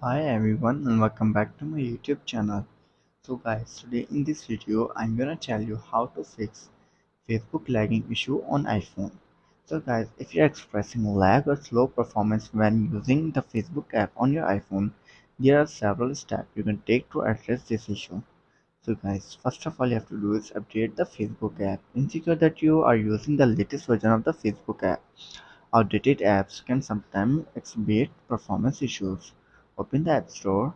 Hi everyone and welcome back to my YouTube channel. So guys, today in this video I'm gonna tell you how to fix Facebook lagging issue on iPhone. So guys, if you're expressing lag or slow performance when using the Facebook app on your iPhone, there are several steps you can take to address this issue. So guys, first of all you have to do is update the Facebook app. Ensure that you are using the latest version of the Facebook app. Outdated apps can sometimes exhibit performance issues. Open the App Store,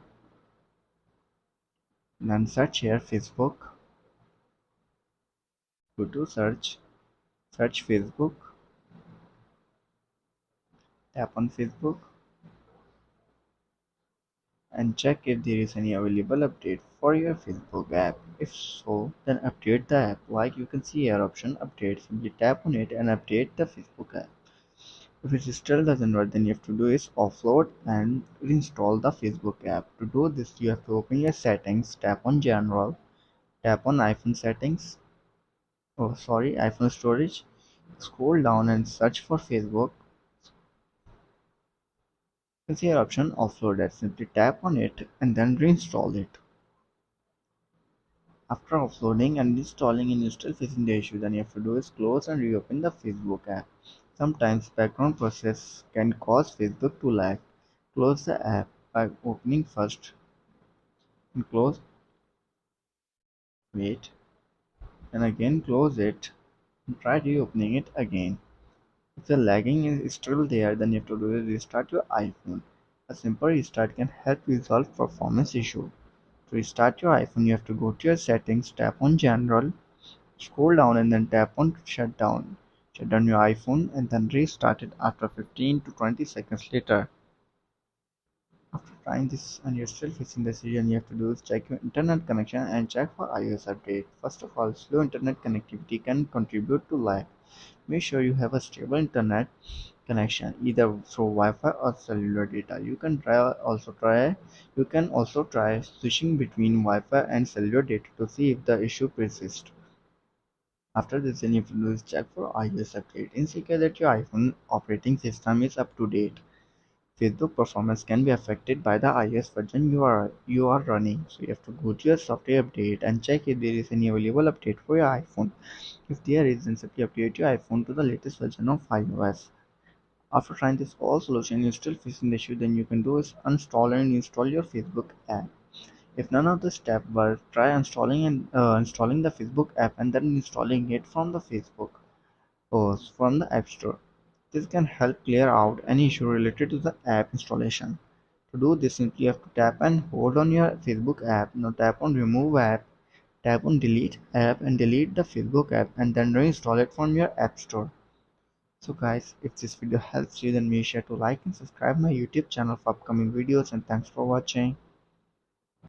then search here Facebook. Go to search Facebook, tap on Facebook, and check if there is any available update for your Facebook app. If so, then update the app. Like you can see here option update. Simply tap on it and update the Facebook app. If it still doesn't work, then you have to do is offload and reinstall the Facebook app. To do this, you have to open your settings, tap on general, tap on iPhone settings, iPhone storage, scroll down and search for Facebook. You can see your option offload that. Simply tap on it and then reinstall it. After offloading and installing and you're still facing the issue, then you have to do is close and reopen the Facebook app. Sometimes background process can cause Facebook to lag. Close the app by opening first and close, wait, and again close it and try reopening it again. If the lagging is still there, then you have to do is restart your iPhone. A simple restart can help resolve performance issue. To restart your iPhone, you have to go to your settings, tap on general, scroll down and then tap on shutdown. Shut down your iPhone and then restart it after 15 to 20 seconds later. After trying this and you're still facing this issue, you have to do is check your internet connection and check for iOS update. First of all, slow internet connectivity can contribute to lag. Make sure you have a stable internet connection either through Wi-Fi or cellular data. You can also try switching between Wi-Fi and cellular data to see if the issue persists. After this, then you have to do is check for iOS update. Ensure that your iPhone operating system is up to date. Facebook performance can be affected by the iOS version you are running. So you have to go to your software update and check if there is any available update for your iPhone. If there is, then simply update your iPhone to the latest version of iOS. After trying this all solution, you're still facing the issue, then you can do is uninstall and install your Facebook app. If none of the steps work, try installing the Facebook app and then installing it from the Facebook or from the App Store. This can help clear out any issue related to the app installation. To do this, simply have to tap and hold on your Facebook app. Now tap on remove app, tap on delete app and delete the Facebook app and then reinstall it from your App Store. So guys, if this video helps you, then make sure to like and subscribe my YouTube channel for upcoming videos, and thanks for watching.